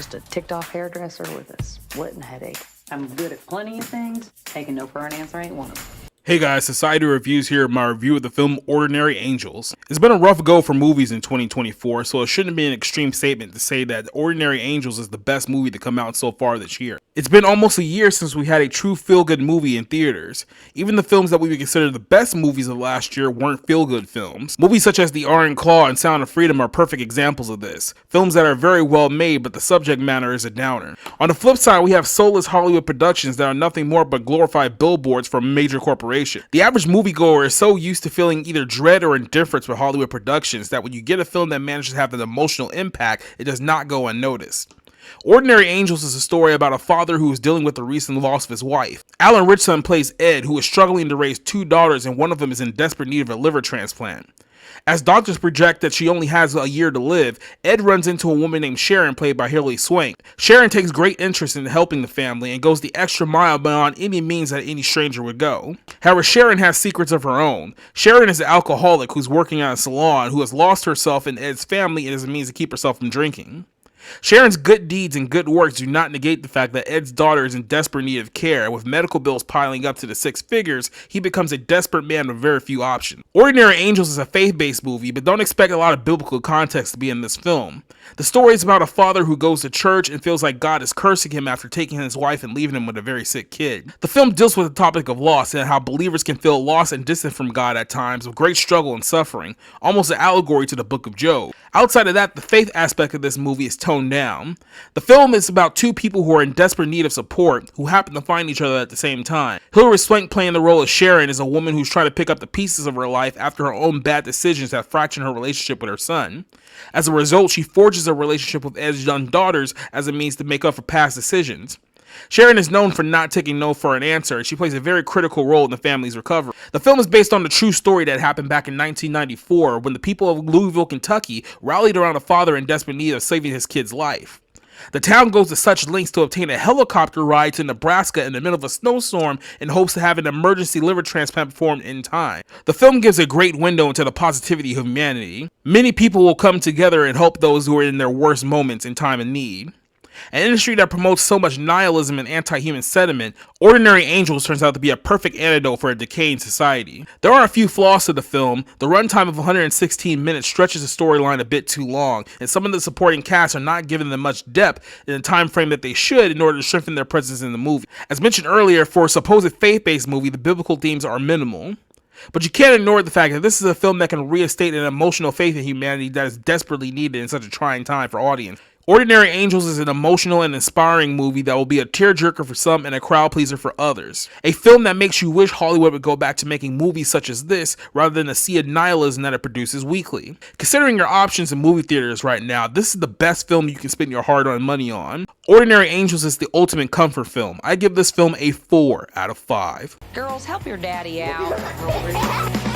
just a ticked-off hairdresser with a splitting headache. I'm good at plenty of things. Taking no for an answer ain't one of them. Hey guys, Society Reviews here, my review of the film Ordinary Angels. It's been a rough go for movies in 2024, so it shouldn't be an extreme statement to say that Ordinary Angels is the best movie to come out so far this year. It's been almost a year since we had a true feel-good movie in theaters. Even the films that we would consider the best movies of last year weren't feel-good films. Movies such as The Iron Claw and Sound of Freedom are perfect examples of this. Films that are very well made, but the subject matter is a downer. On the flip side, we have soulless Hollywood productions that are nothing more but glorified billboards for a major corporation. The average moviegoer is so used to feeling either dread or indifference with Hollywood productions that when you get a film that manages to have an emotional impact, it does not go unnoticed. Ordinary Angels is a story about a father who is dealing with the recent loss of his wife. Alan Ritchson plays Ed, who is struggling to raise two daughters and one of them is in desperate need of a liver transplant. As doctors project that she only has a year to live, Ed runs into a woman named Sharon, played by Hilary Swank. Sharon takes great interest in helping the family and goes the extra mile beyond any means that any stranger would go. However, Sharon has secrets of her own. Sharon is an alcoholic who's working at a salon who has lost herself in Ed's family and as a means to keep herself from drinking. Sharon's good deeds and good works do not negate the fact that Ed's daughter is in desperate need of care. With medical bills piling up to the six figures, he becomes a desperate man with very few options. Ordinary Angels is a faith-based movie, but don't expect a lot of biblical context to be in this film. The story is about a father who goes to church and feels like God is cursing him after taking his wife and leaving him with a very sick kid. The film deals with the topic of loss and how believers can feel lost and distant from God at times with great struggle and suffering, almost an allegory to the book of Job. Outside of that, the faith aspect of this movie is toned down. The film is about two people who are in desperate need of support who happen to find each other at the same time. Hilary Swank, playing the role of Sharon, is a woman who's trying to pick up the pieces of her life after her own bad decisions have fractured her relationship with her son. As a result, she forges a relationship with Ed's young daughters as a means to make up for past decisions. Sharon is known for not taking no for an answer, and she plays a very critical role in the family's recovery. The film is based on the true story that happened back in 1994 when the people of Louisville, Kentucky rallied around a father in desperate need of saving his kid's life. The town goes to such lengths to obtain a helicopter ride to Nebraska in the middle of a snowstorm in hopes to have an emergency liver transplant performed in time. The film gives a great window into the positivity of humanity. Many people will come together and help those who are in their worst moments in time of need. An industry that promotes so much nihilism and anti-human sentiment, Ordinary Angels turns out to be a perfect antidote for a decaying society. There are a few flaws to the film. The runtime of 116 minutes stretches the storyline a bit too long, and some of the supporting cast are not given them much depth in the time frame that they should in order to strengthen their presence in the movie. As mentioned earlier, for a supposed faith-based movie, the biblical themes are minimal. But you can't ignore the fact that this is a film that can reinstate an emotional faith in humanity that is desperately needed in such a trying time for audience. Ordinary Angels is an emotional and inspiring movie that will be a tearjerker for some and a crowd pleaser for others. A film that makes you wish Hollywood would go back to making movies such as this rather than the sea of nihilism that it produces weekly. Considering your options in movie theaters right now, this is the best film you can spend your hard-earned money on. Ordinary Angels is the ultimate comfort film. I give this film a 4 out of 5. Girls, help your daddy out.